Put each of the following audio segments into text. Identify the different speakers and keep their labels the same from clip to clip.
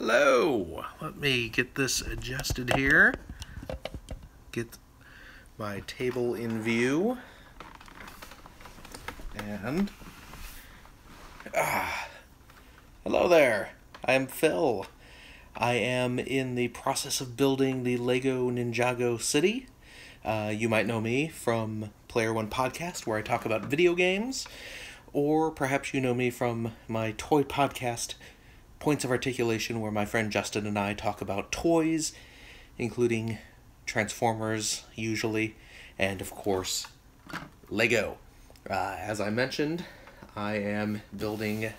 Speaker 1: Hello! Let me get this adjusted here. Get my table in view. And... hello there! I'm Phil. I am in the process of building the Lego Ninjago city. You might know me from Player One Podcast, where I talk about video games. Or perhaps you know me from my toy podcast, Points of Articulation, where my friend Justin and I talk about toys, including Transformers, usually, and of course, Lego. As I mentioned, I am building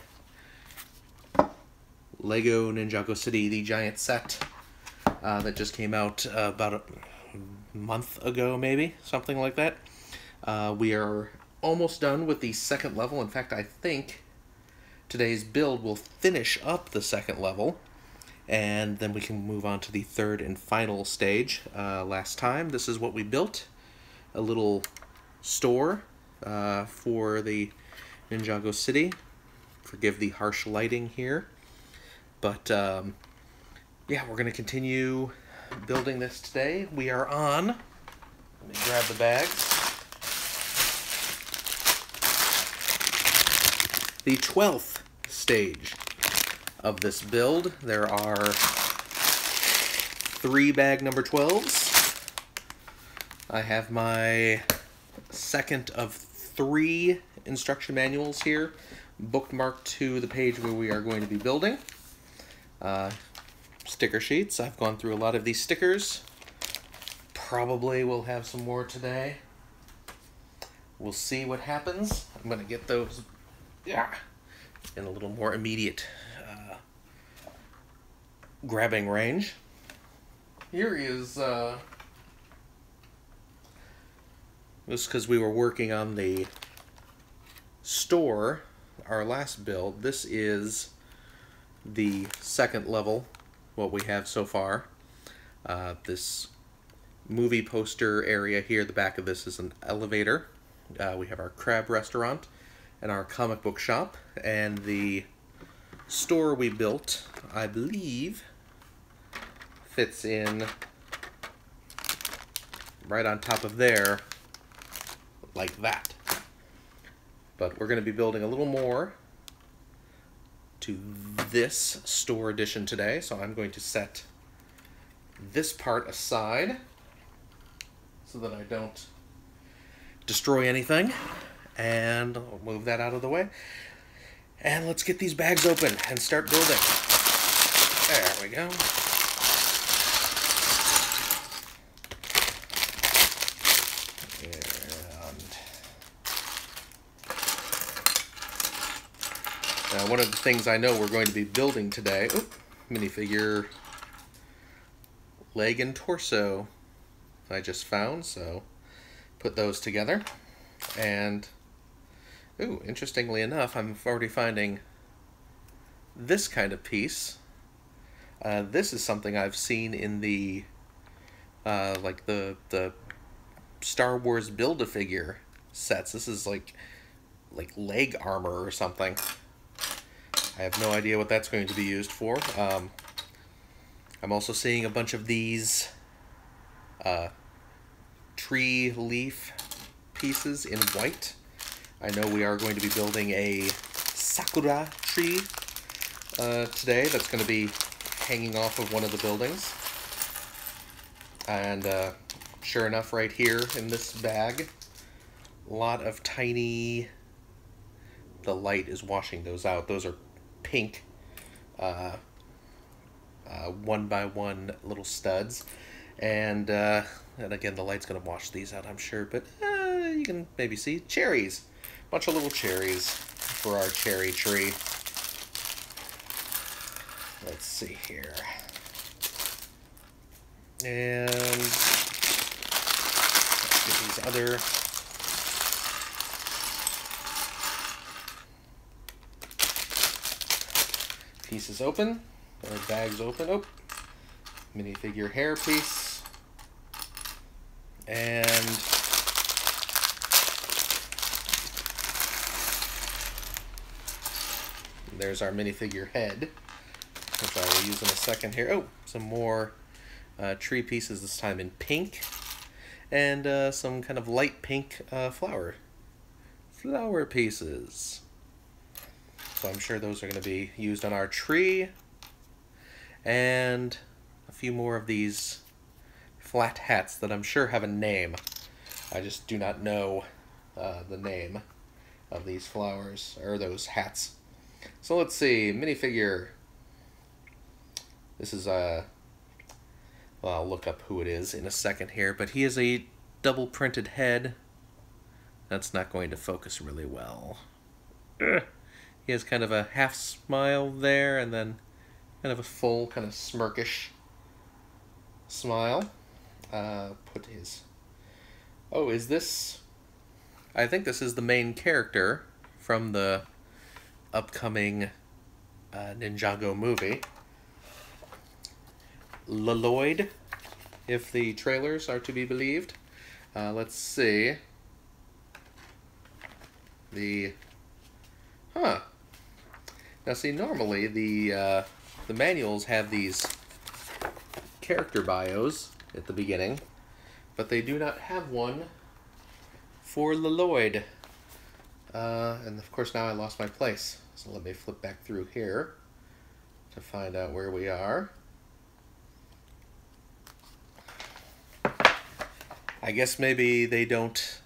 Speaker 1: Lego Ninjago City, the giant set that just came out about a month ago, maybe, something like that. We are almost done with the second level. In fact, I think today's build will finish up the second level, and then we can move on to the third and final stage. Last time, this is what we built. A little store for the Ninjago City. Forgive the harsh lighting here. But, yeah, we're going to continue building this today. We are on, let me grab the bags, the 12th stage of this build. There are 3 bag number 12s. I have my second of 3 instruction manuals here, bookmarked to the page where we are going to be building. Sticker sheets. I've gone through a lot of these stickers. Probably will have some more today. We'll see what happens. I'm going to get those in a little more immediate grabbing range. Here is just because we were working on the store, our last build. This is the second level, what we have so far. This movie poster area here, the back of this is an elevator. We have our crab restaurant and our comic book shop, and the store we built, I believe, fits in right on top of there, like that. But we're going to be building a little more to this store addition today, so I'm going to set this part aside so that I don't destroy anything, and I'll move that out of the way. And let's get these bags open and start building. There we go. Now, one of the things I know we're going to be building today, minifigure leg and torso I just found, so put those together. And, interestingly enough, I'm already finding this kind of piece. This is something I've seen in the, like the Star Wars Build-A-Figure sets. This is like leg armor or something. I have no idea what that's going to be used for. I'm also seeing a bunch of these tree leaf pieces in white. I know we are going to be building a sakura tree today that's going to be hanging off of one of the buildings. And sure enough, right here in this bag, a lot of tiny... The light is washing those out. Those are pink 1x1 little studs, and again, the light's gonna wash these out, I'm sure, but you can maybe see cherries, bunch of little cherries for our cherry tree. Let's see here, and let's get these other pieces open, or bags open. Oh, minifigure hair piece, and there's our minifigure head. which I will use in a second here. Oh, some more tree pieces, this time in pink, and some kind of light pink flower pieces. So I'm sure those are going to be used on our tree, and a few more of these flat hats that I'm sure have a name. I just do not know the name of these flowers, or those hats. So let's see, minifigure. This is well, I'll look up who it is in a second here, but he is a double printed head. That's not going to focus really well. He has kind of a half smile there, and then kind of a full, kind of smirkish smile. Put his... Oh, is this... I think this is the main character from the upcoming Ninjago movie. Lloyd, if the trailers are to be believed. Let's see. Now see, normally the manuals have these character bios at the beginning, but they do not have one for Lloyd. And of course now I lost my place, so let me flip back through here to find out where we are. I guess maybe they don't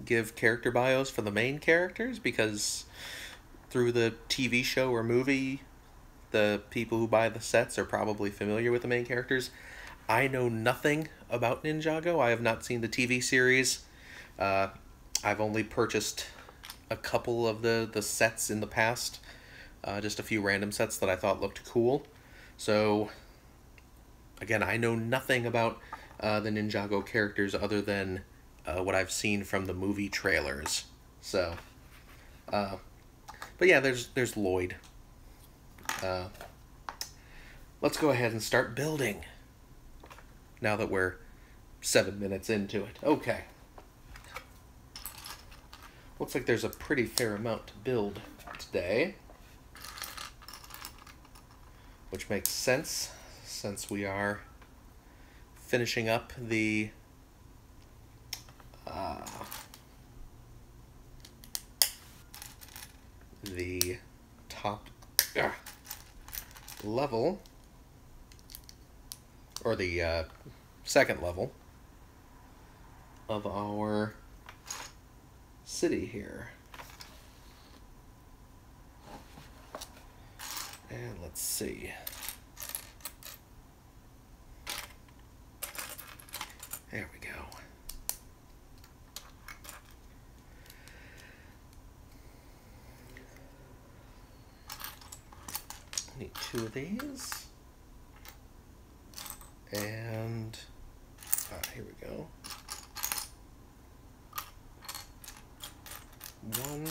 Speaker 1: give character bios for the main characters because through the TV show or movie, the people who buy the sets are probably familiar with the main characters. I know nothing about Ninjago. I have not seen the TV series. I've only purchased a couple of the sets in the past, just a few random sets that I thought looked cool. So, again, I know nothing about the Ninjago characters other than what I've seen from the movie trailers. So, but yeah, there's Lloyd. Let's go ahead and start building, now that we're 7 minutes into it. Okay. Looks like there's a pretty fair amount to build today, which makes sense since we are finishing up the top level, or the second level of our city here. And let's see. There we go. Need 2 of these. And here we go. 1,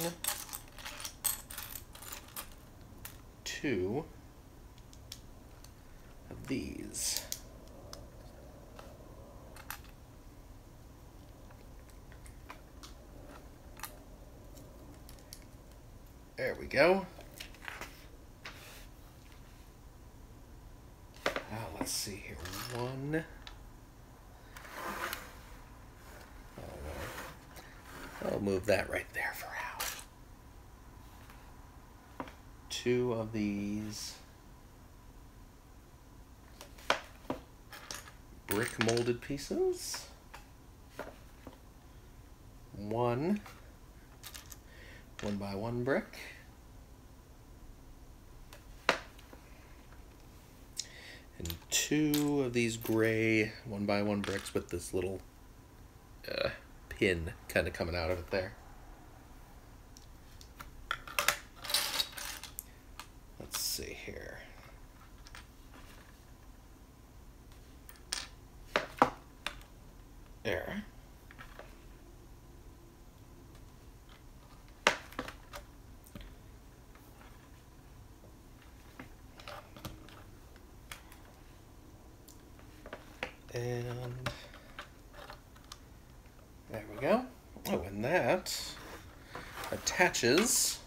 Speaker 1: 2 of these. There we go. Let's see here. 1. I'll move that right there for now. 2 of these brick molded pieces. 1 1x1 brick. And 2 of these gray 1x1 bricks with this little pin kind of coming out of it there. Let's see here. There. And there we go. Oh, and that attaches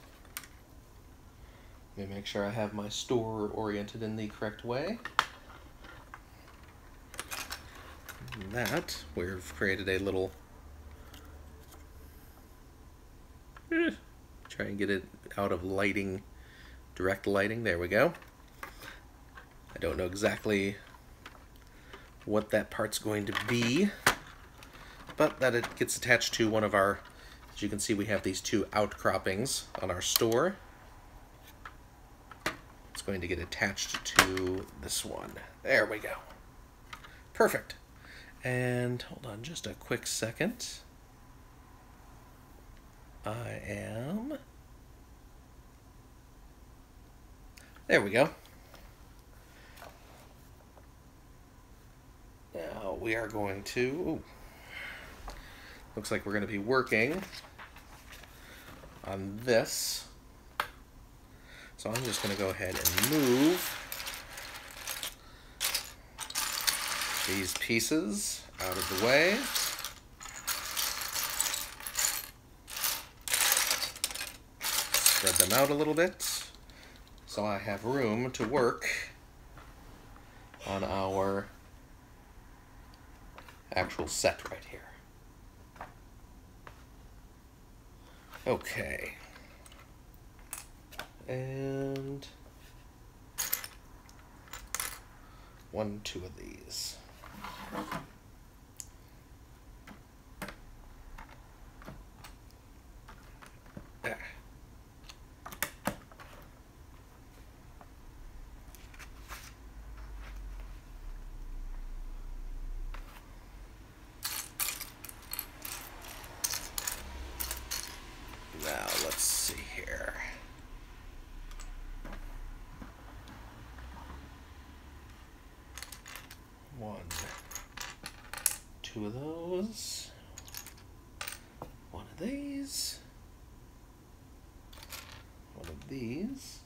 Speaker 1: Let me make sure I have my store oriented in the correct way. And that, we've created a little... try and get it out of lighting, direct lighting. There we go. I don't know exactly what that part's going to be, but that it gets attached to one of our, as you can see, we have these two outcroppings on our store. It's going to get attached to this one. There we go. Perfect. And hold on just a quick second. There we go. Now we are going to, looks like we're going to be working on this. So I'm just going to go ahead and move these pieces out of the way. Spread them out a little bit so I have room to work on our actual set right here. Okay. And 1, 2 of these. There. Now let's see here. One, 2 of those. 1 of these. 1 of these.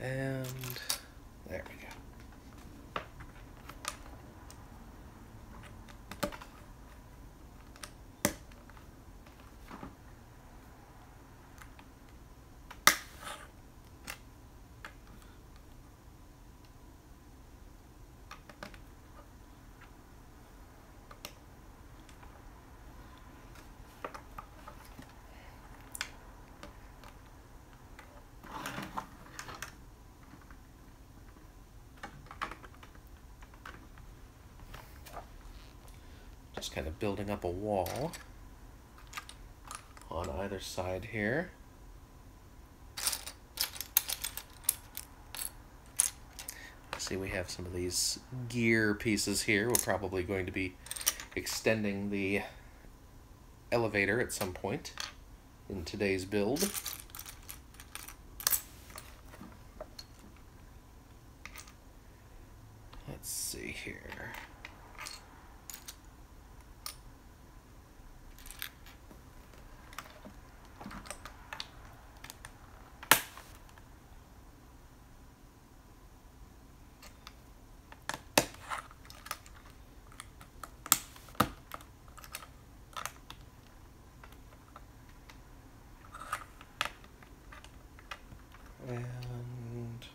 Speaker 1: And there we go. Just kind of building up a wall on either side here. See, we have some of these gear pieces here. We're probably going to be extending the elevator at some point in today's build. Let's see here. And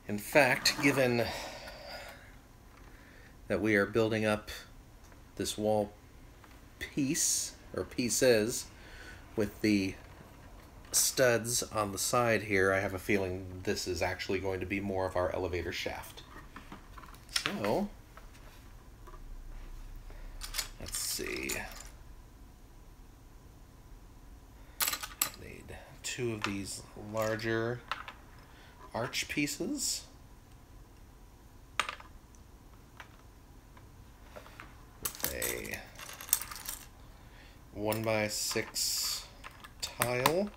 Speaker 1: in fact, given that we are building up this wall piece, or pieces, with the studs on the side here, I have a feeling this is actually going to be more of our elevator shaft. So, let's see. I need 2 of these larger arch pieces. With a 1x6 tile.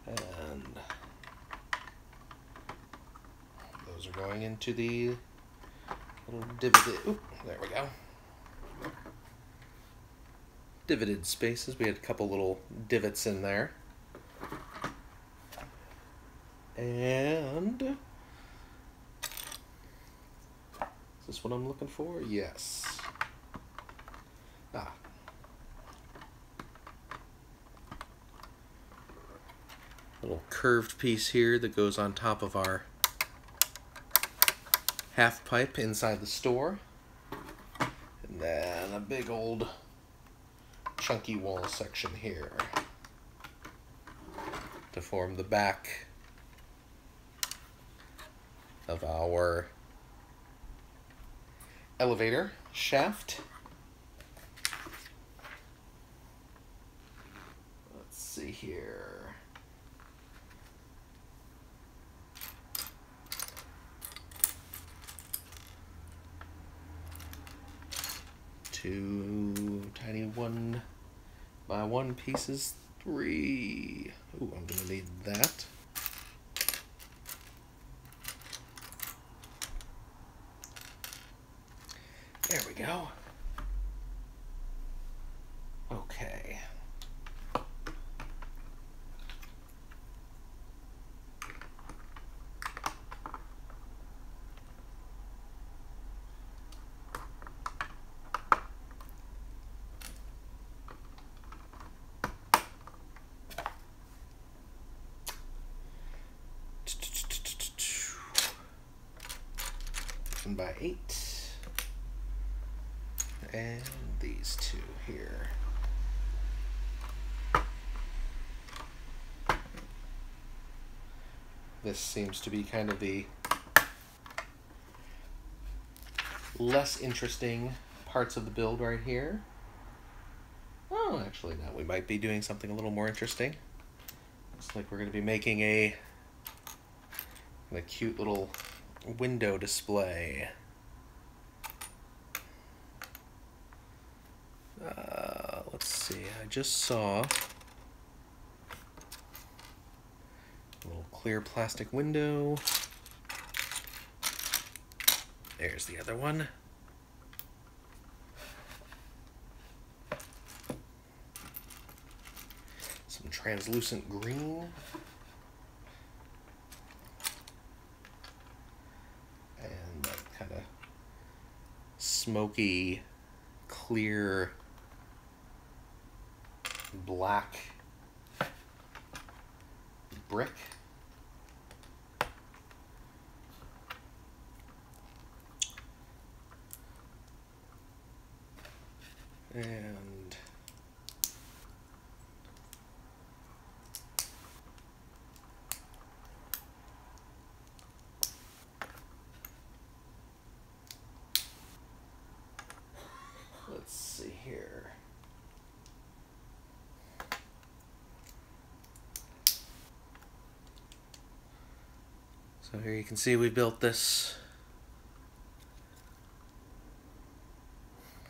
Speaker 1: And those are going into the little divot. Oop, there we go. divoted spaces. We had a couple little divots in there. And is this what I'm looking for? Yes. Ah. Little curved piece here that goes on top of our half pipe inside the store. And then a big old chunky wall section here to form the back of our elevator shaft. Let's see here. Two tiny 1x1 pieces, 3. Ooh, I'm gonna need that. There we go. Okay. By 8, and these two here. This seems to be kind of the less interesting parts of the build right here. Oh, actually, no, we might be doing something a little more interesting. Looks like we're going to be making a cute little window display. Let's see, I just saw a little clear plastic window. There's the other one. Some translucent green. And that kind of smoky, clear, black brick. And let's see here. So here you can see we built this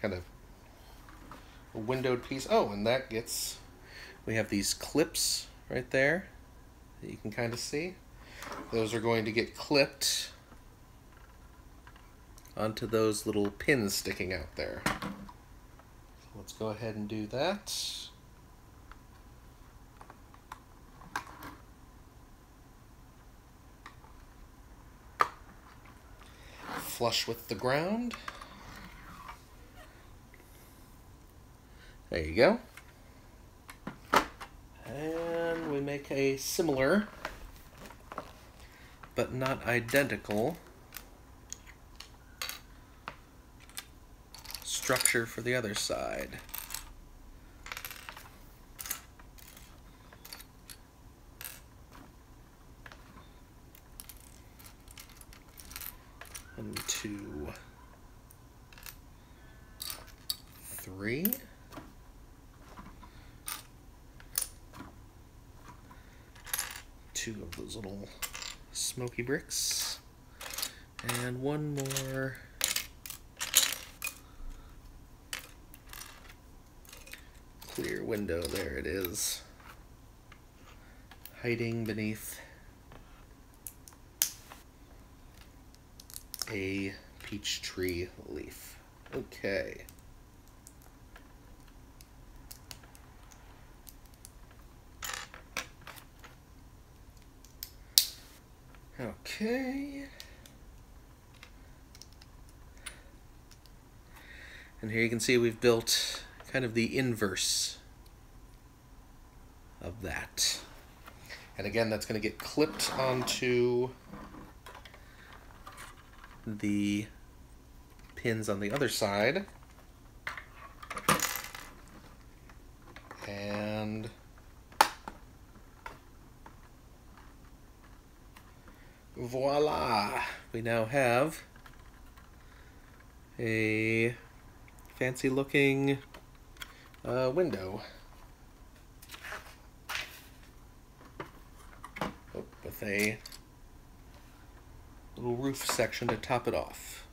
Speaker 1: kind of a windowed piece. Oh, and that gets, we have these clips right there that you can kind of see. Those are going to get clipped onto those little pins sticking out there. So let's go ahead and do that. Flush with the ground. There you go. And we make a similar, but not identical, structure for the other side. One, two, three. Two of those little smoky bricks. And one more clear window. There it is. Hiding beneath a peach tree leaf. Okay. Okay. And here you can see we've built kind of the inverse of that. And again, that's going to get clipped onto the pins on the other side. And voila! We now have a fancy looking window. Oh, with a little roof section to top it off.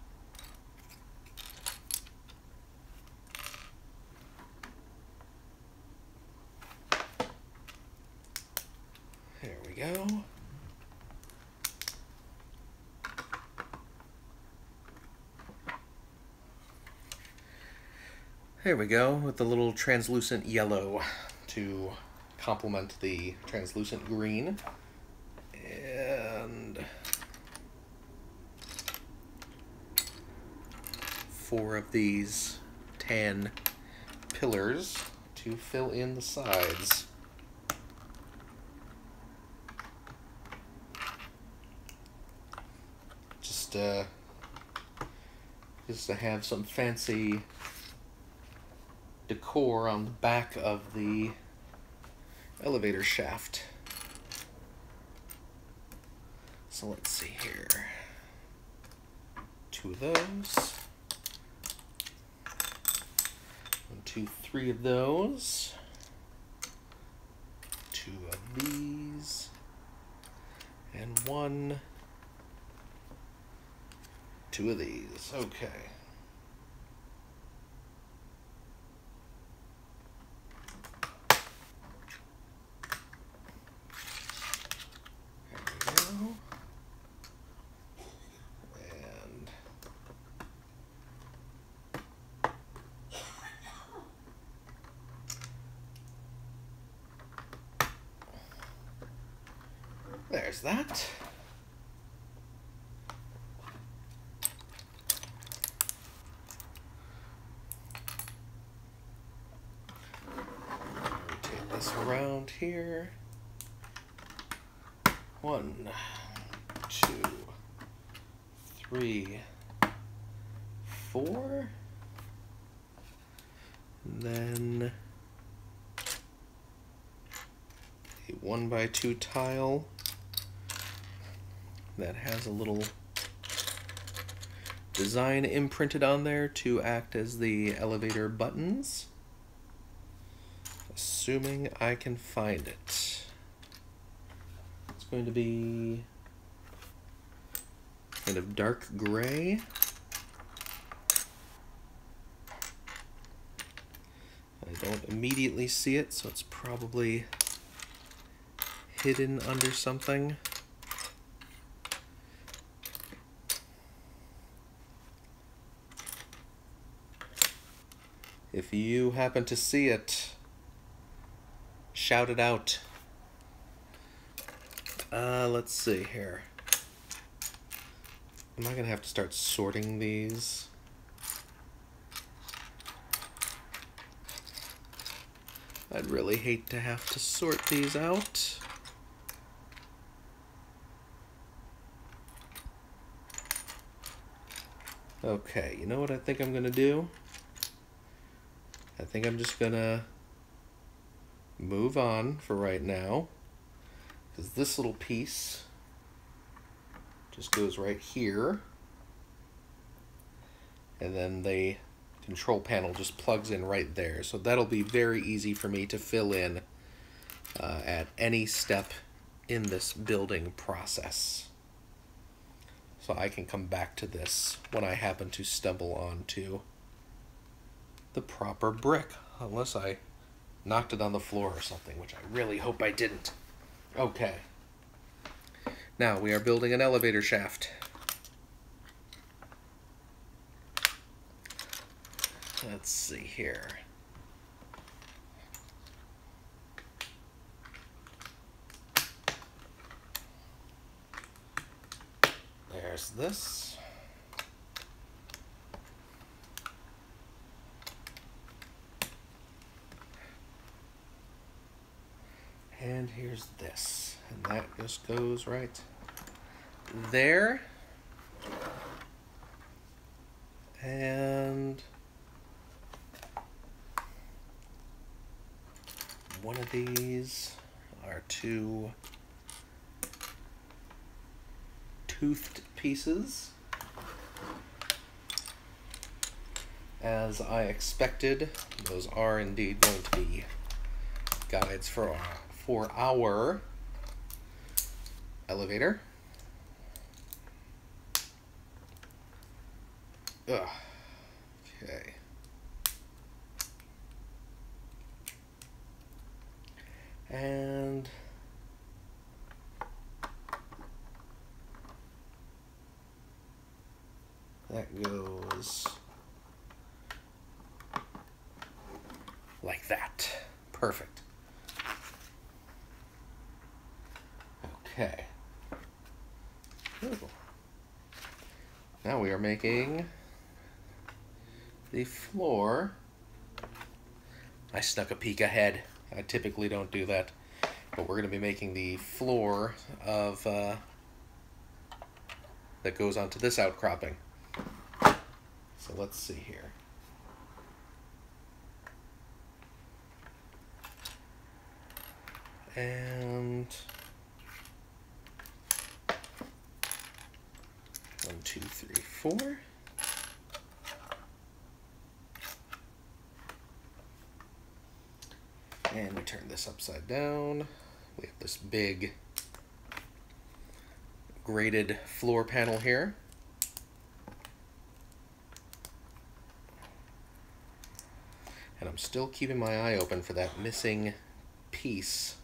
Speaker 1: There we go. There we go, with the little translucent yellow to complement the translucent green. And 4 of these tan pillars to fill in the sides. Just to have some fancy decor on the back of the elevator shaft. So let's see here. 2 of those. 1, 2, 3 of those. 2 of these. And 1, 2 of these. Okay. There's that. Rotate this around here. 1, 2, 3, 4. And then a 1x2 tile that has a little design imprinted on there to act as the elevator buttons, assuming I can find it. It's going to be kind of dark gray. I don't immediately see it, so it's probably hidden under something. If you happen to see it, shout it out. Let's see here. Am I gonna have to start sorting these? I'd really hate to have to sort these out. Okay, you know what I think I'm gonna do? I think I'm just gonna move on for right now, because this little piece just goes right here, and then the control panel just plugs in right there. So that'll be very easy for me to fill in at any step in this building process. So I can come back to this when I happen to stumble onto the proper brick, unless I knocked it on the floor or something, which I really hope I didn't. Okay. Now we are building an elevator shaft. Let's see here. this. And here's this. And that just goes right there. And one of these are two toothed pieces. As I expected, those are indeed going to be guides for our elevator. Ugh. Okay. And that goes like that. Perfect. Okay. Ooh. Now we are making the floor. I snuck a peek ahead. I typically don't do that, but we're going to be making the floor of that goes onto this outcropping. So let's see here. And 1, 2, 3, 4. And we turn this upside down. We have this big graded floor panel here. And I'm still keeping my eye open for that missing piece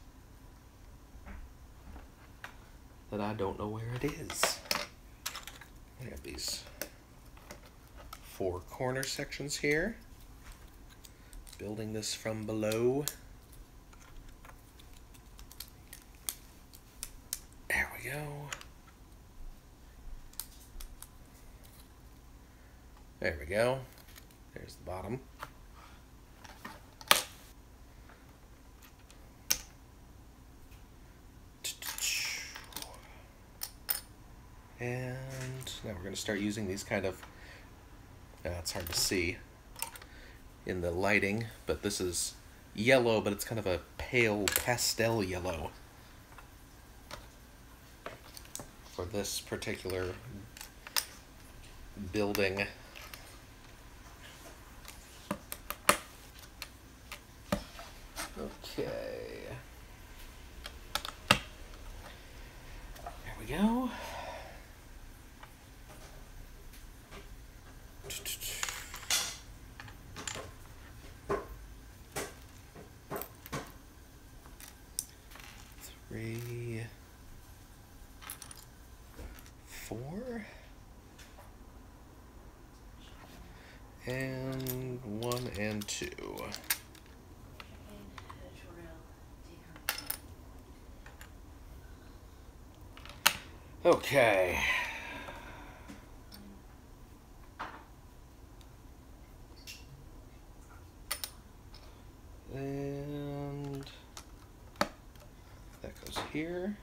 Speaker 1: that I don't know where it is. We have these 4 corner sections here. Building this from below. There we go. There we go. There's the bottom. And now we're going to start using these kind of, it's hard to see in the lighting, but this is yellow, but it's kind of a pale pastel yellow for this particular building. Okay. There we go. Three, 4, and 1 and 2. Okay. And that goes here.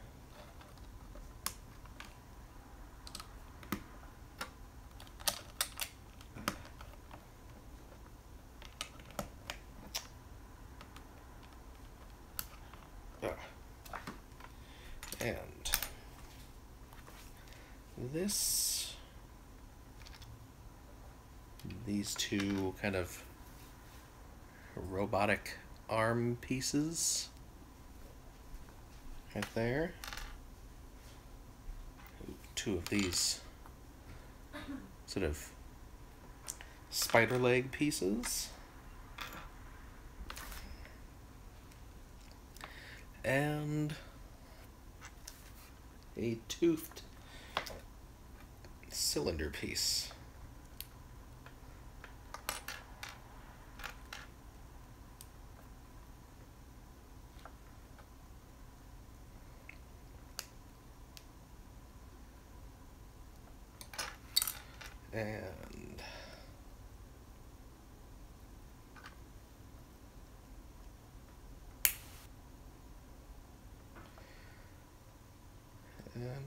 Speaker 1: And these 2 kind of robotic arm pieces right there. 2 of these sort of spider leg pieces. And a toothed cylinder piece. And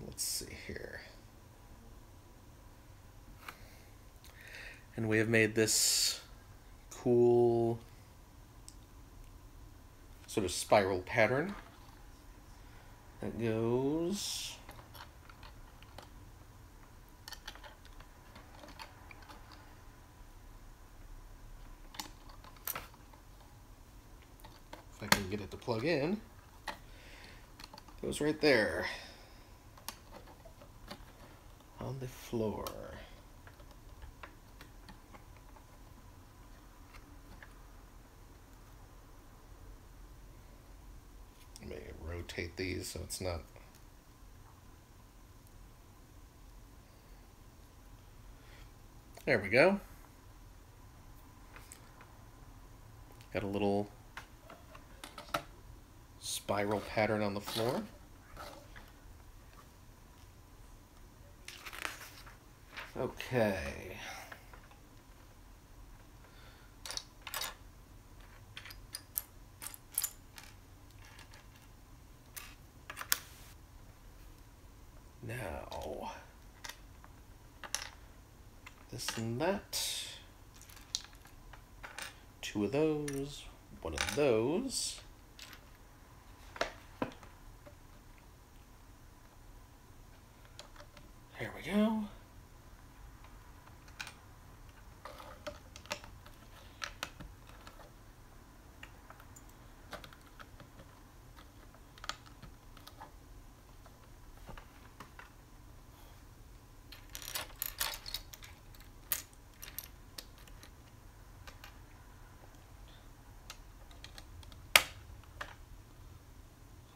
Speaker 1: let's see here. And we have made this cool sort of spiral pattern that goes if I can get it to plug in, goes right there on the floor. Let me rotate these so it's not. There we go. Got a little spiral pattern on the floor. Okay. Now, this and that. Two of those, one of those. There we go.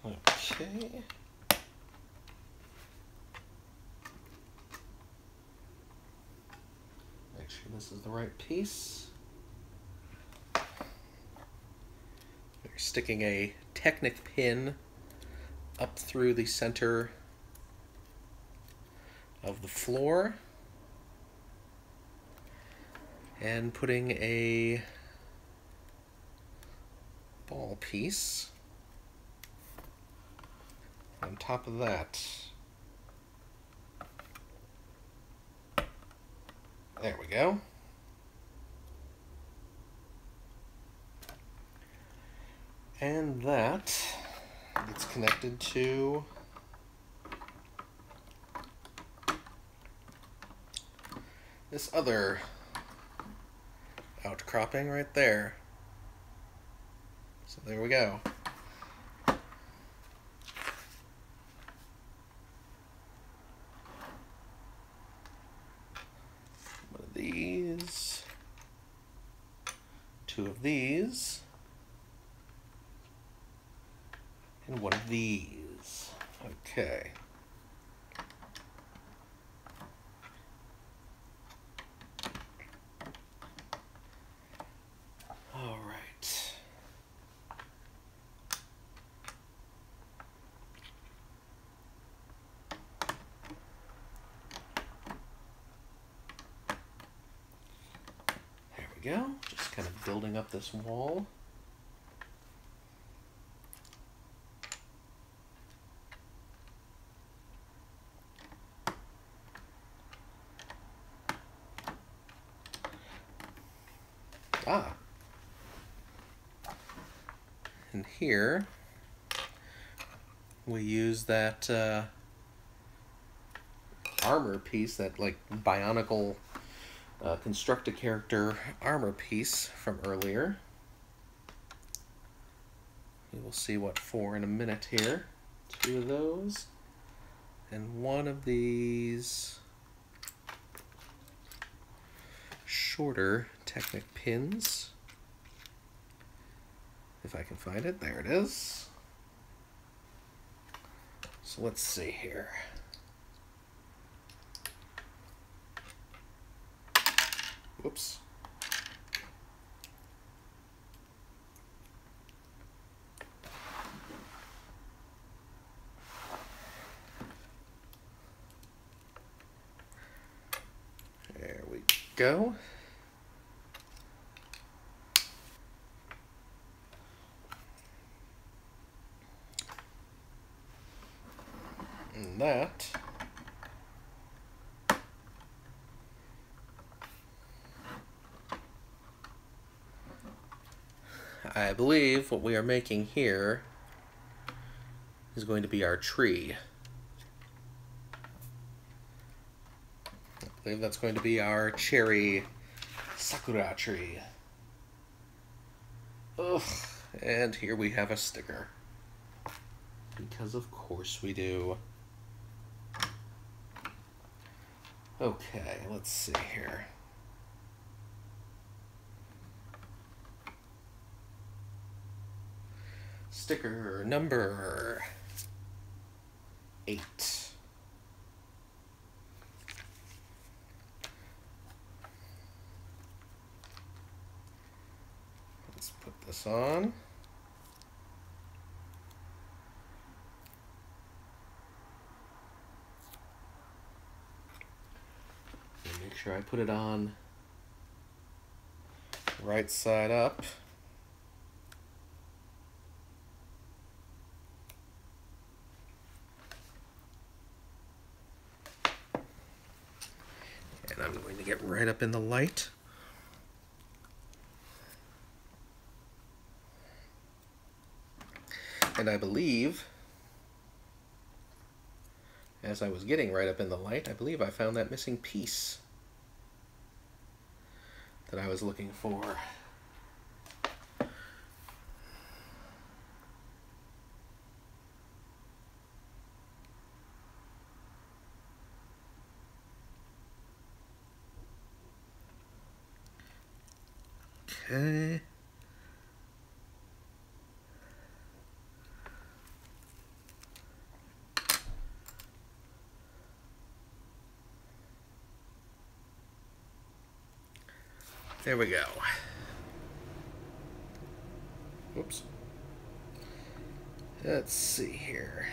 Speaker 1: Okay. Make sure this is the right piece. We're sticking a Technic pin up through the center of the floor and putting a ball piece on top of that. There we go. And that gets connected to this other outcropping right there. So there we go. One of these, two of these, and one of these. Okay. All right. There we go. Just kind of building up this wall. Ah. And here we use that armor piece, that like Bionicle Construct-A-Character armor piece from earlier. We will see what for in a minute here. Two of those and one of these shorter Technic pins. If I can find it, there it is. So let's see here. Whoops. There go. And that I believe what we are making here is going to be our tree. I believe that's going to be our cherry sakura tree. Ugh, and here we have a sticker. Because of course we do. Okay, let's see here. Sticker number 8. Let's put this on. And make sure I put it on right side up. And I'm going to get right up in the light. And I believe, as I was getting right up in the light, I believe I found that missing piece that I was looking for. Okay. There we go. Whoops. Let's see here.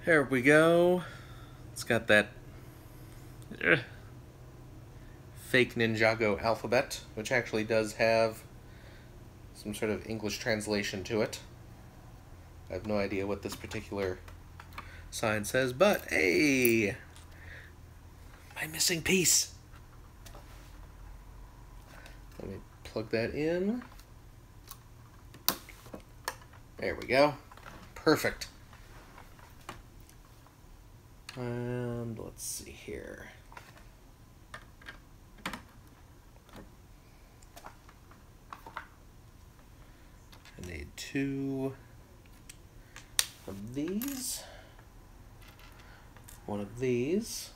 Speaker 1: There we go. It's got that fake Ninjago alphabet, which actually does have some sort of English translation to it. I have no idea what this particular sign says, but hey, my missing piece. Let me plug that in. There we go. Perfect. And let's see here. I need 2 of these, 1 of these,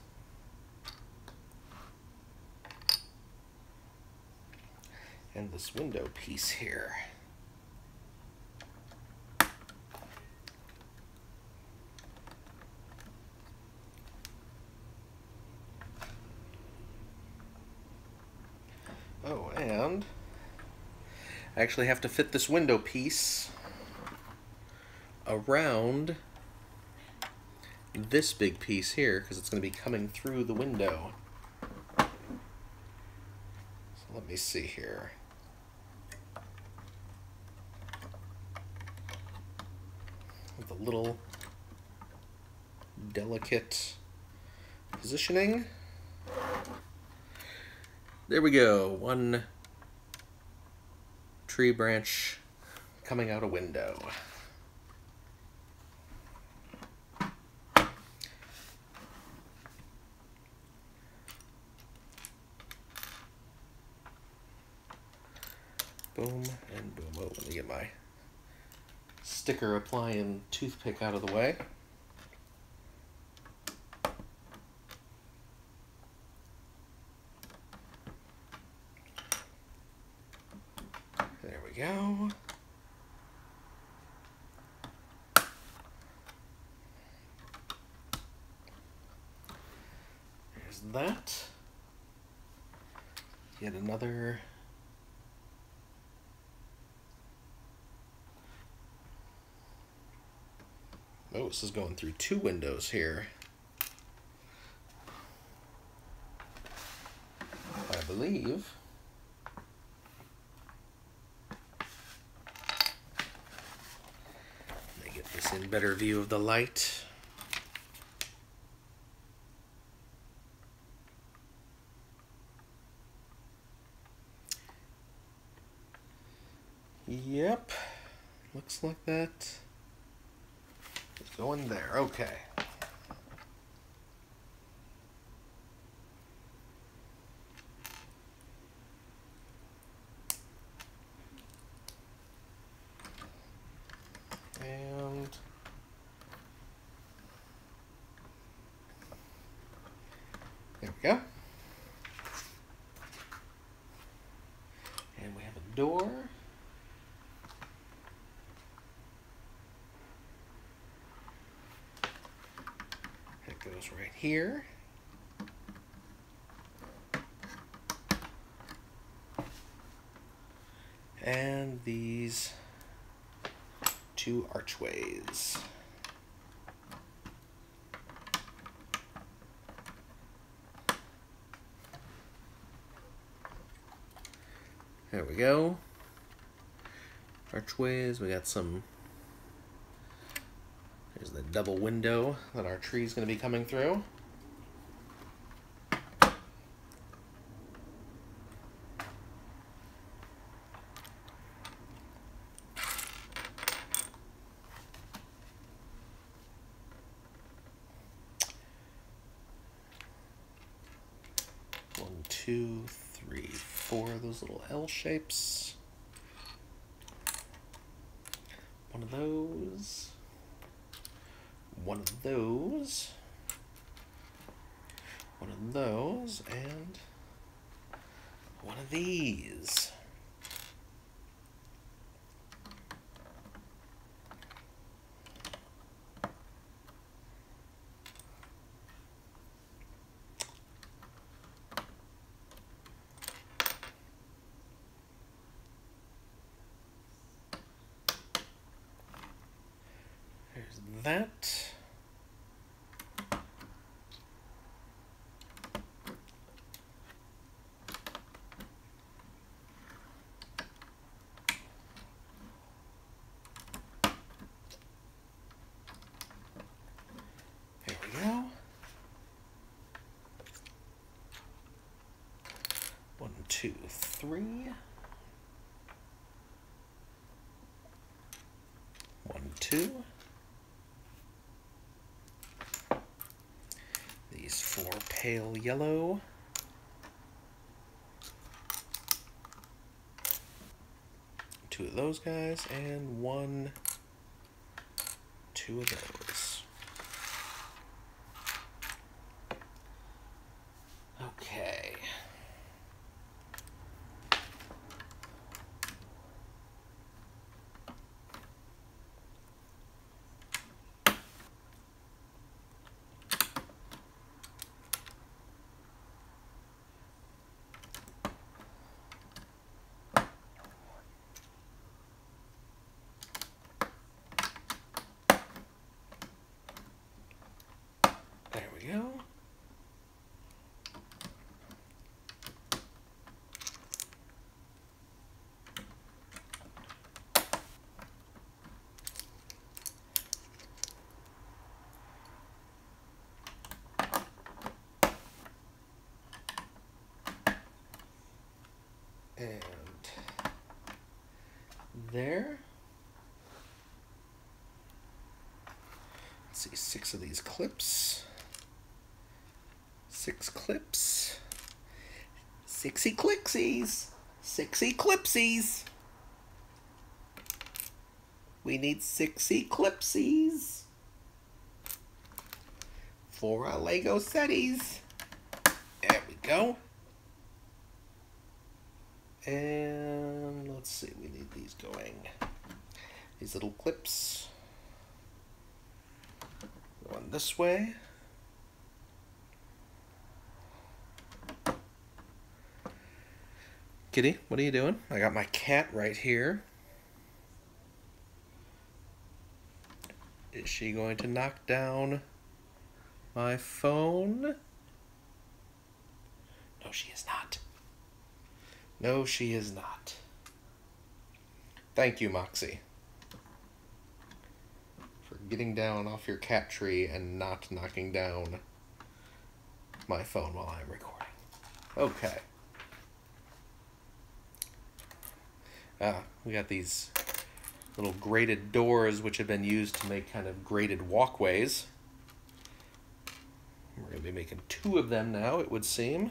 Speaker 1: and this window piece here. Oh, and I actually have to fit this window piece around this big piece here because it's going to be coming through the window. So let me see here. With a little delicate positioning. There we go. 1 tree branch coming out a window. Boom and boom. Oh, let me get my sticker applying toothpick out of the way. There we go. There's that. Yet another Oh, this is going through 2 windows here. I believe. Let me get this in better view of the light. Yep. Looks like that. It's going there. Okay. And there we go. And we have a door. It goes right here. And these 2 archways. There we go. Archways. We got some. There's the double window that our tree's going to be coming through. One, two, three, 4 of those little L shapes. One of those. One of those. One of those. And one of these. There's that. There we go. 1, 2, 3. 1, 2. These 4 pale yellow. 2 of those guys, and 1, 2 of those. Okay. There we go. And there. Let's see, 6 of these clips. 6 clips. 6y clixies. 6y clipsies. We need 6y clipsies for our Lego setties. There we go. And let's see, we need these going. These little clips going this way. Kitty, what are you doing? I got my cat right here. Is she she going to knock down my phone? No, she is not. No, she is not. Thank you, Moxie, for getting down off your cat tree and not knocking down my phone while I'm recording. Okay. We got these little grated doors which have been used to make kind of grated walkways. We're going to be making 2 of them now, it would seem.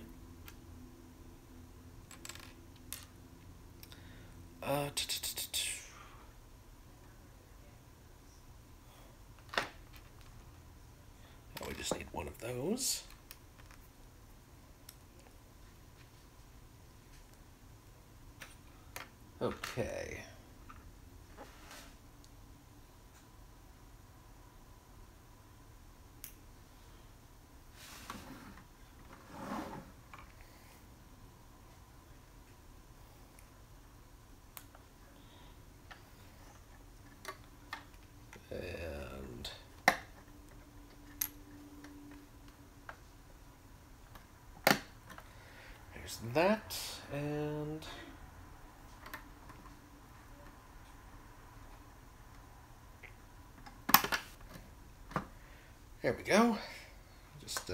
Speaker 1: Oh, we just need 1 of those. Okay. And there's that, and there we go. Just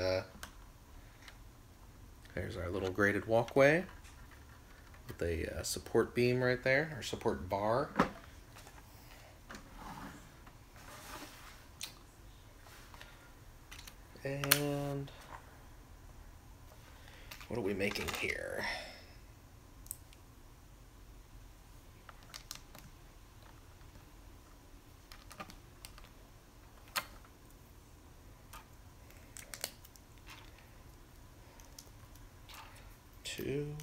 Speaker 1: there's our little graded walkway with a support beam right there, or support bar. And what are we making here? Two,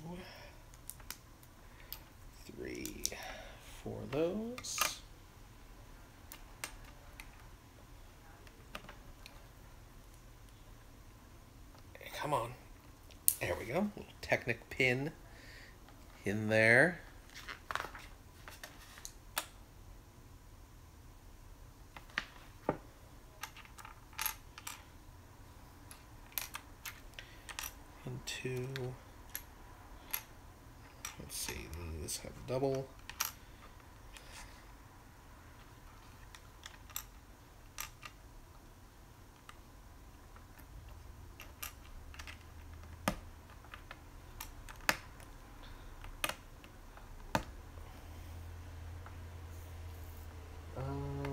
Speaker 1: 3, 4 of those. Come on. There we go. Little Technic pin in there. And 2. Let's see, these have double.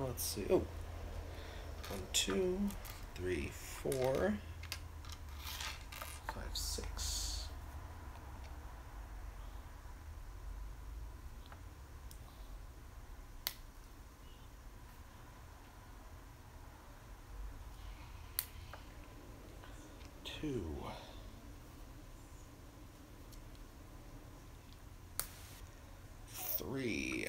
Speaker 1: Let's see. Oh, 1, 2, 3, 4, 5, 6. Two. 3.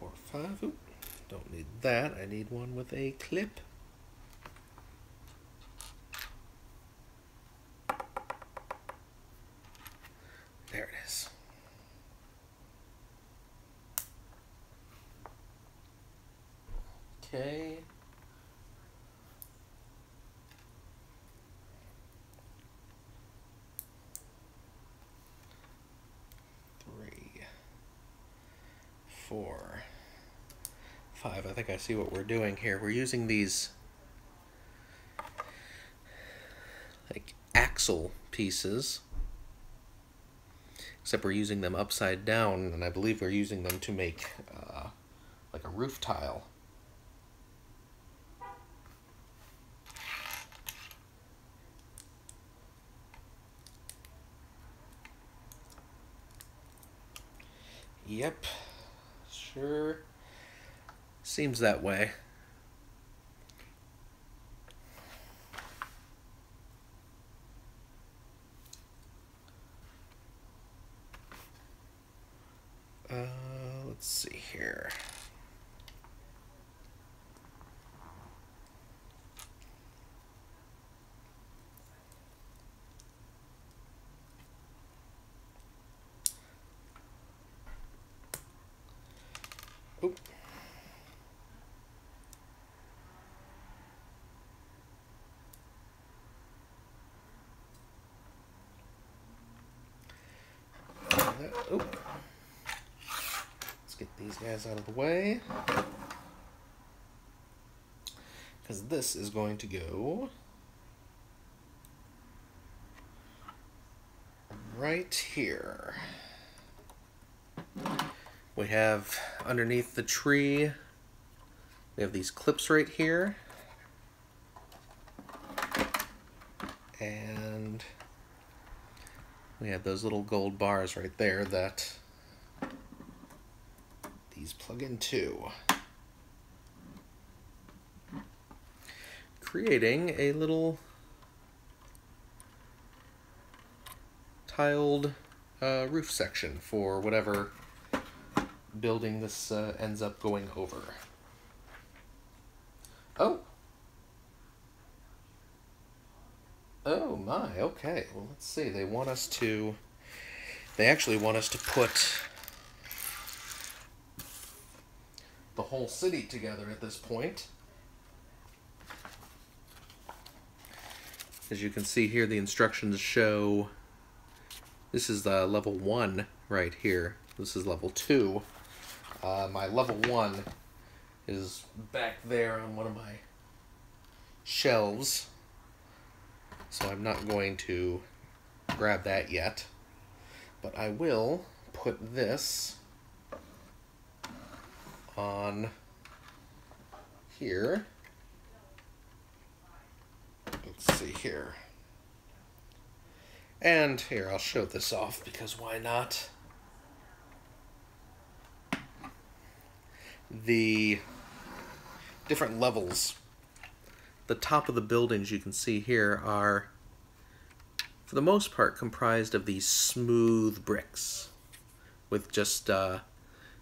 Speaker 1: 4, 5. Oop, don't need that. I need one with a clip. There it is. Okay. Three, 4, 5. I think I see what we're doing here. We're using these like axle pieces, except we're using them upside down, and I believe we're using them to make like a roof tile. Yep, sure seems that way. Let's see here. Oop. Let's get these guys out of the way. Because this is going to go right here. We have underneath the tree, we have these clips right here. And we have those little gold bars right there that these plug into, creating a little tiled roof section for whatever building this ends up going over. Oh! Oh my, okay. Well, let's see. They actually want us to put the whole city together at this point. As you can see here, the instructions show this is the level 1 right here. This is level 2. My level 1 is back there on one of my shelves, so I'm not going to grab that yet, but I will put this on here. Let's see here. And here, I'll show this off because why not? The different levels. The top of the buildings you can see here are, for the most part, comprised of these smooth bricks with just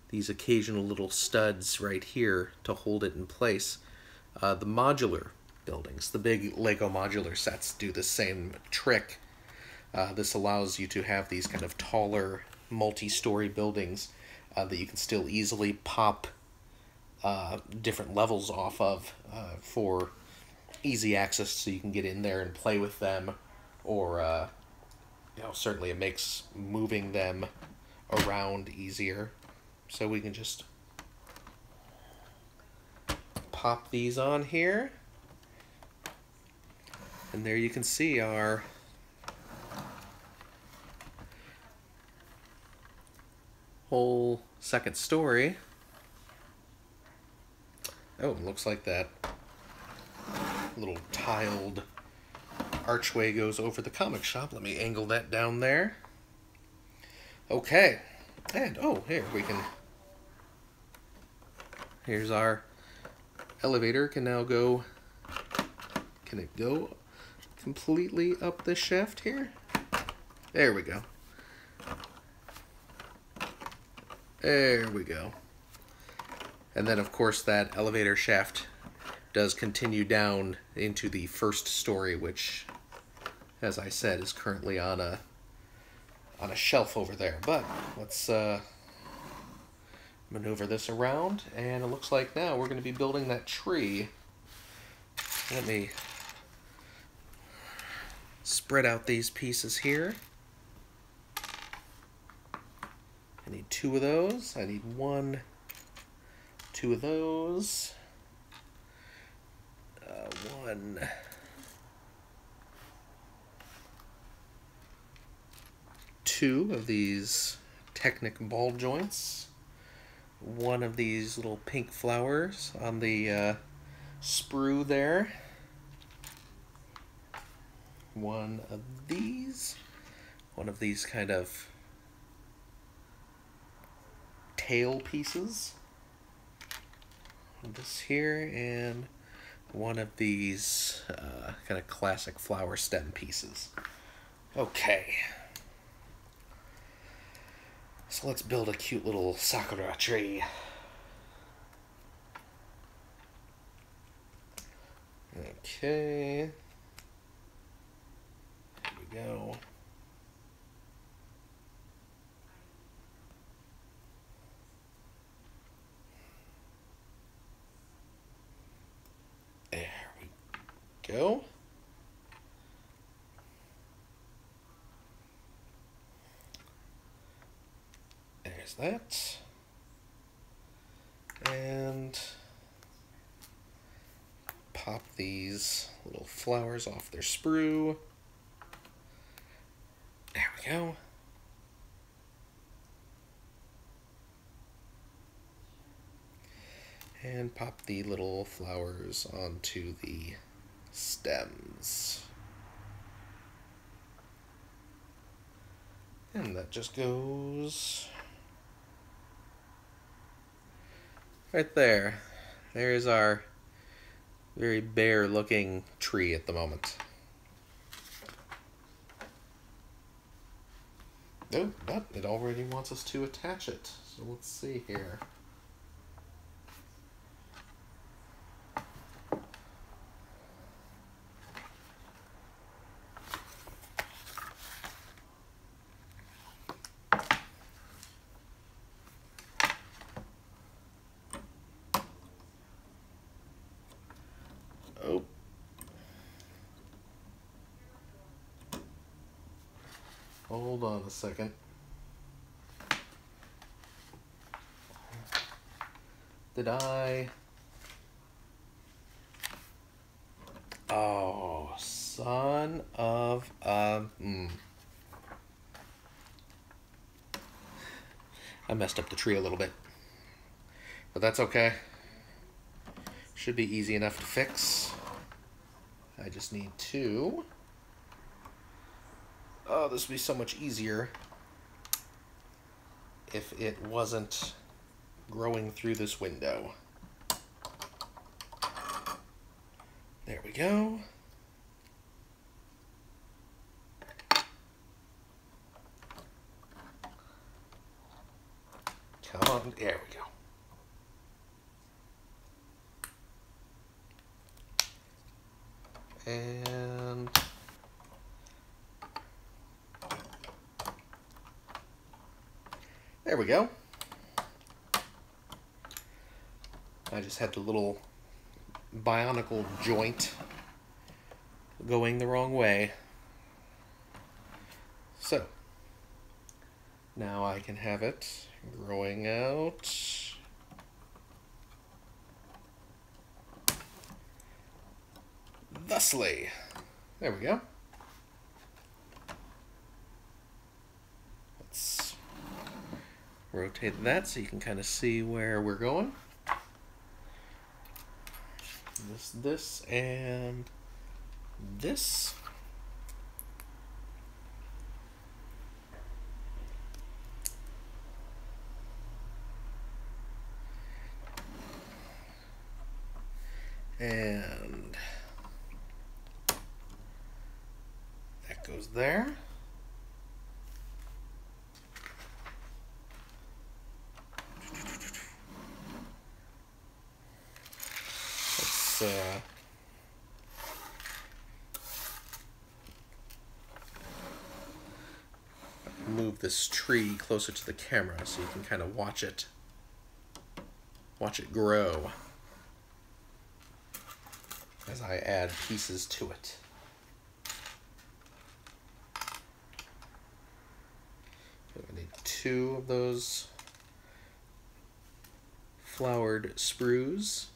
Speaker 1: these occasional little studs right here to hold it in place. The modular buildings, the big Lego modular sets, do the same trick. This allows you to have these kind of taller, multi-story buildings that you can still easily pop different levels off of for easy access, so you can get in there and play with them, or certainly it makes moving them around easier. So we can just pop these on here, and there you can see our whole second story. Oh, looks like that little tiled archway goes over the comic shop. Let me angle that down there. Okay. And, oh, here we can... Here's our elevator. Can now go... Can it go completely up the shaft here? There we go. There we go. And then, of course, that elevator shaft does continue down into the first story, which, as I said, is currently on a shelf over there. But let's maneuver this around, and it looks like now we're going to be building that tree. Let me spread out these pieces here. I need 2 of those. I need 1, 2 of those. 1. 2 of these Technic ball joints. 1 of these little pink flowers on the sprue there. 1 of these. 1 of these kind of tail pieces. This here, and 1 of these kind of classic flower stem pieces. Okay. So let's build a cute little sakura tree. Okay. Here we go. There we go. There's that. And pop these little flowers off their sprue. There we go. And pop the little flowers onto the stems. And that just goes right there. There's our very bare looking tree at the moment. Oh, but it already wants us to attach it. So let's see here. Oh. Hold on a second. Did I? Oh, son of a... I messed up the tree a little bit. But that's okay. Should be easy enough to fix. I just need to... Oh, this would be so much easier if it wasn't growing through this window. There we go. Come on, there we go. And there we go. I just had the little bionicle joint going the wrong way. So now I can have it growing out. Thusly. There we go. Let's rotate that so you can kind of see where we're going. This, and this. And that goes there. Let's move this tree closer to the camera so you can kind of watch it grow as I add pieces to it. I need 2 of those flowered sprues,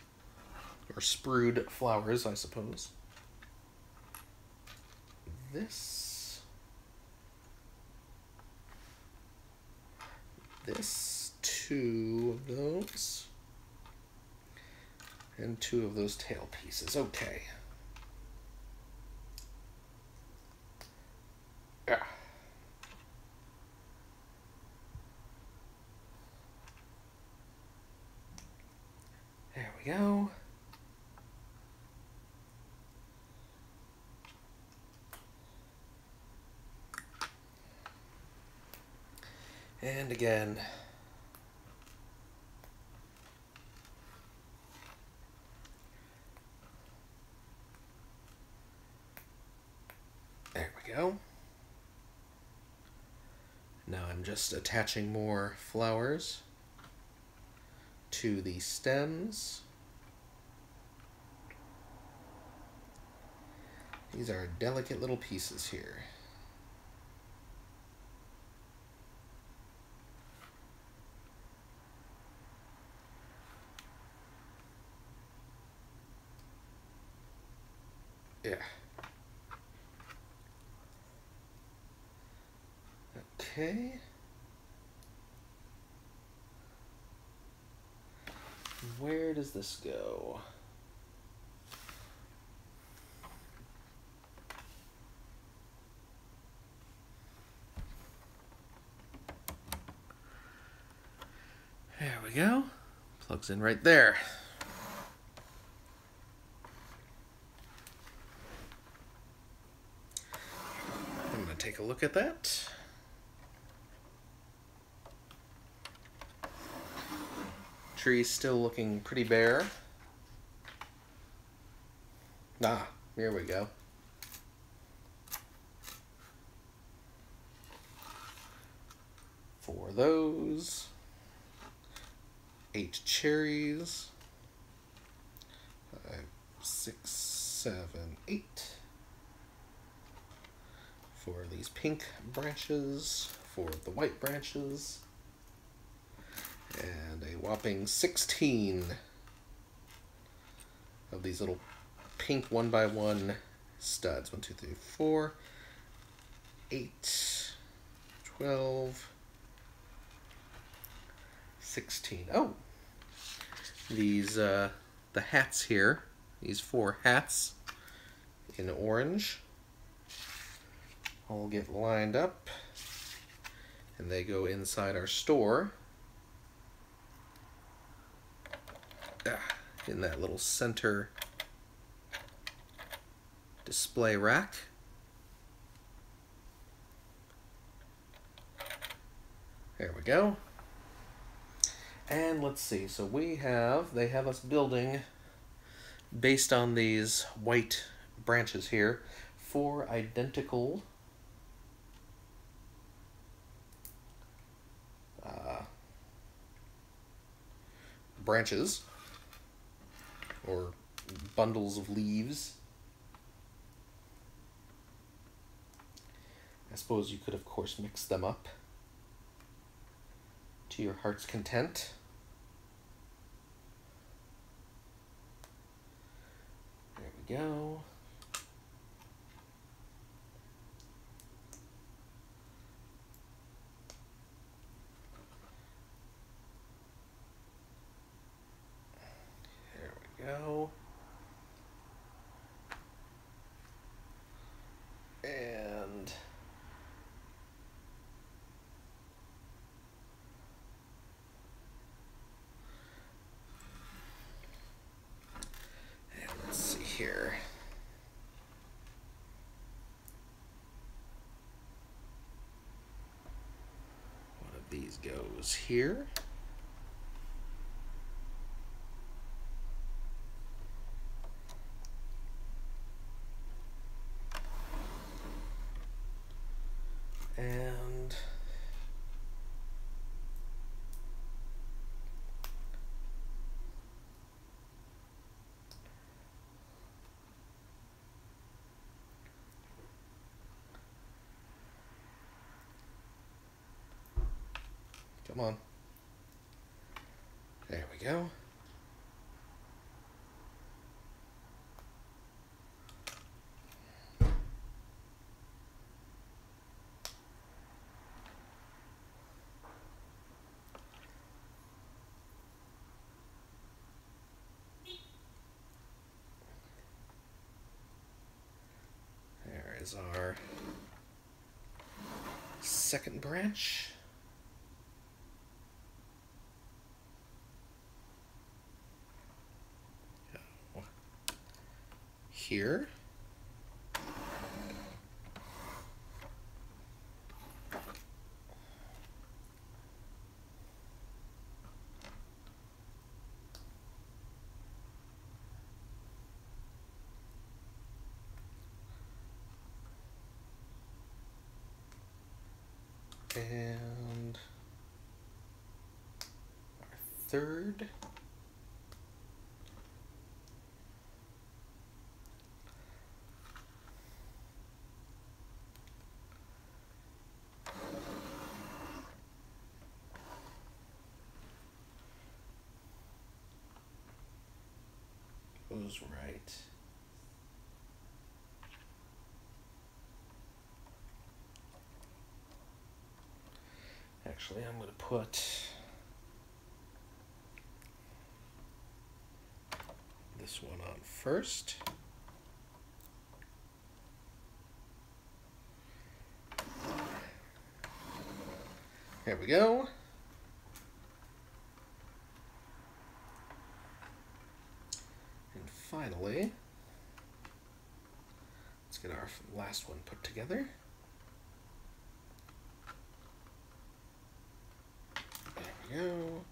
Speaker 1: or sprued flowers, I suppose. This, 2 of those, and 2 of those tail pieces. Okay. Yeah. There we go. And again. There we go. Now I'm just attaching more flowers to the stems. These are delicate little pieces here. Yeah. Okay. Where does this go? There we go. Plugs in right there. I'm going to take a look at that. Tree's still looking pretty bare. Ah, here we go. Four of those. 8 cherries. 5, 6, 7, 8. 4 of these pink branches. 4 of the white branches. And a whopping 16 of these little pink 1x1 studs. 1, 2, 3, 4, 8, 12, 16. Oh, these the hats here. These 4 hats in orange all get lined up, and they go inside our store. In that little center display rack. There we go. And let's see, so they have us building, based on these white branches here, 4 identical branches, or bundles of leaves. I suppose you could, of course, mix them up to your heart's content. There we go. There we go. And let's see here. One of these goes here. And come on. There we go. There is our second branch. Here. And our third. Goes right Actually, I'm going to put this one on first. There we go. And finally, let's get our last one put together. There we go.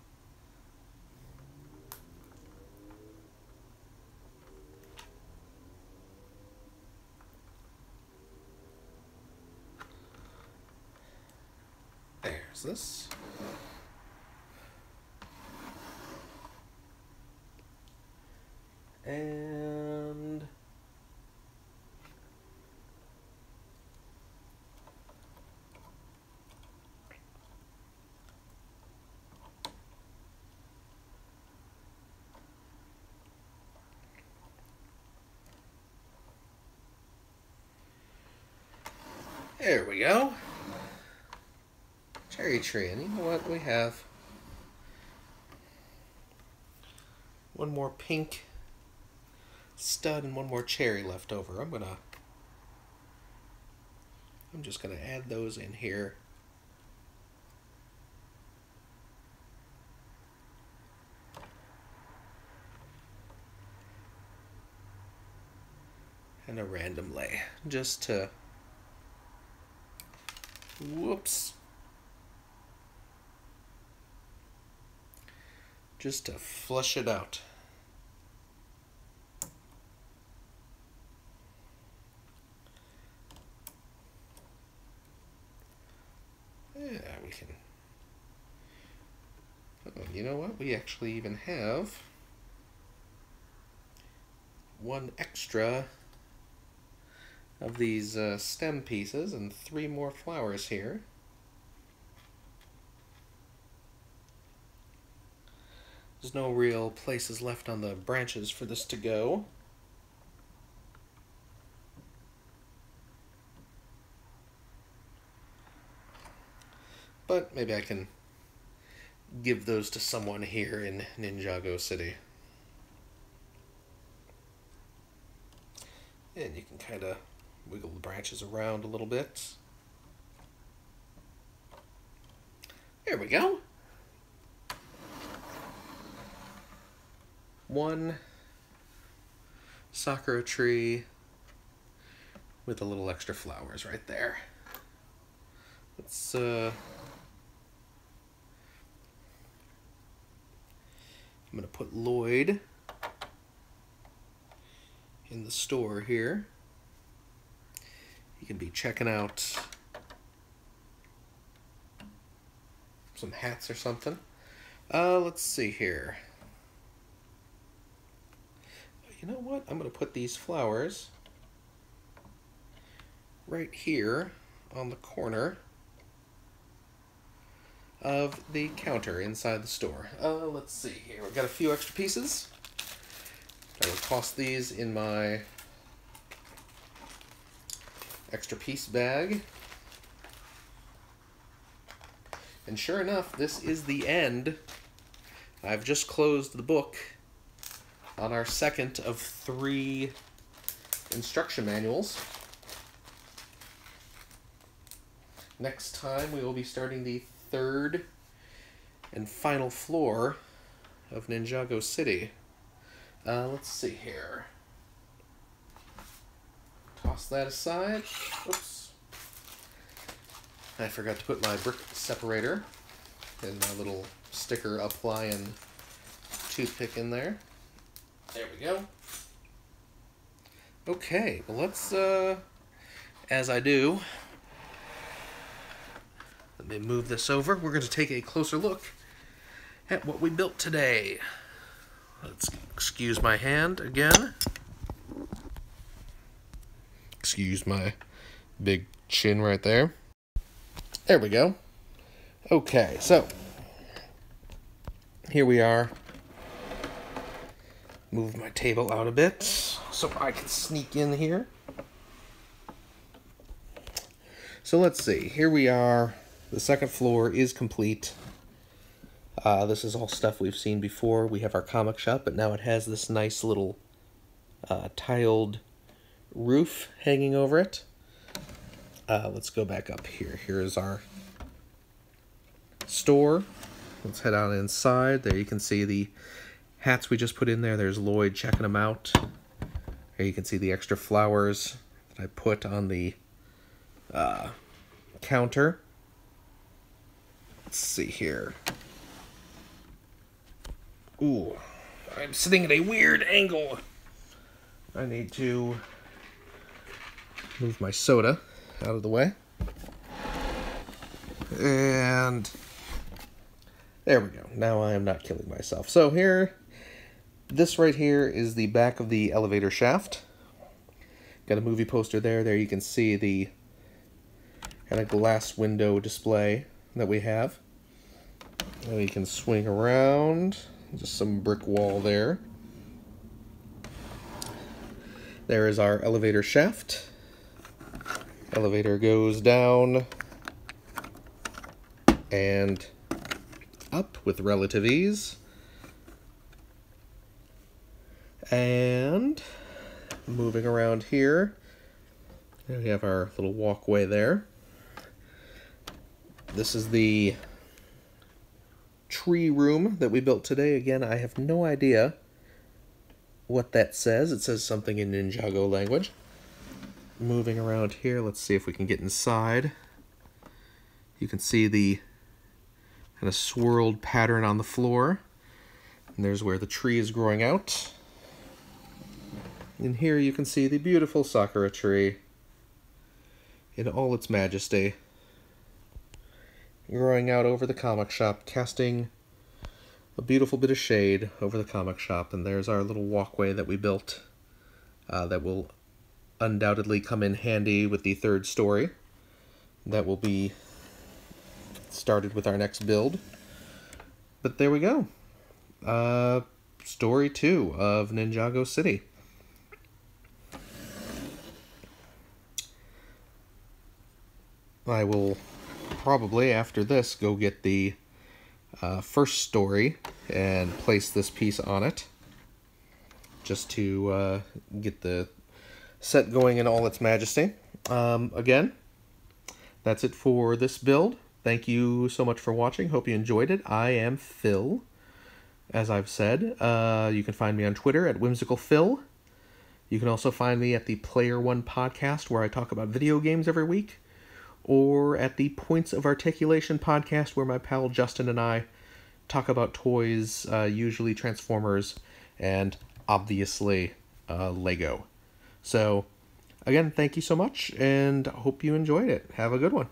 Speaker 1: There's this. And there we go. Cherry tree. And you know what? We have one more pink stud and one more cherry left over. I'm just gonna add those in here. And a random lay, just to, whoops, just to flush it out. Yeah, we can. Oh, you know what? We actually even have one extra of these stem pieces and 3 more flowers here. There's no real places left on the branches for this to go. But maybe I can give those to someone here in Ninjago City. And you can kind of wiggle the branches around a little bit. There we go. One sakura tree with a little extra flowers right there. Let's I'm gonna put Lloyd in the store here. He can be checking out some hats or something. Let's see here. You know what? I'm gonna put these flowers right here on the corner of the counter inside the store. Let's see here. We've got a few extra pieces. I will toss these in my extra piece bag. And sure enough, this is the end. I've just closed the book on our second of 3 instruction manuals. Next time we will be starting the 3rd and final floor of Ninjago City. Let's see here. Toss that aside. Oops. I forgot to put my brick separator and my little sticker apply and toothpick in there. There we go. Okay, well let's, as I do, let me move this over. We're going to take a closer look at what we built today. Let's excuse my hand again. Excuse my big chin right there. There we go. Okay, so here we are. Move my table out a bit so I can sneak in here. So let's see. Here we are The second floor is complete. This is all stuff we've seen before. We have our comic shop, but now it has this nice little tiled roof hanging over it. Let's go back up here. Here is our store. Let's head out inside. There you can see the hats we just put in there. There's Lloyd checking them out. Here you can see the extra flowers that I put on the counter. Let's see here. Ooh, I'm sitting at a weird angle. I need to move my soda out of the way. And there we go. Now I am not killing myself. So here, this right here is the back of the elevator shaft. Got a movie poster there. There you can see the kind of glass window display that we have. And we can swing around. Just some brick wall there. There is our elevator shaft. Elevator goes down and up with relative ease. And moving around here, we have our little walkway there. This is the tree room that we built today. Again, I have no idea what that says. It says something in Ninjago language. Moving around here, let's see if we can get inside. You can see the kind of swirled pattern on the floor. And there's where the tree is growing out. And here you can see the beautiful sakura tree in all its majesty, growing out over the comic shop, casting a beautiful bit of shade over the comic shop. And there's our little walkway that we built that will undoubtedly come in handy with the third story. That will be started with our next build. But there we go. Story 2 of Ninjago City. I will probably, after this, go get the first story and place this piece on it, just to get the set going in all its majesty. Again, that's it for this build. Thank you so much for watching. Hope you enjoyed it. I am Phil, as I've said. You can find me on Twitter at WhimsicalPhil. You can also find me at the Player One podcast, where I talk about video games every week, or at the Points of Articulation podcast, where my pal Justin and I talk about toys, usually Transformers, and obviously Lego. So, again, thank you so much, and hope you enjoyed it. Have a good one.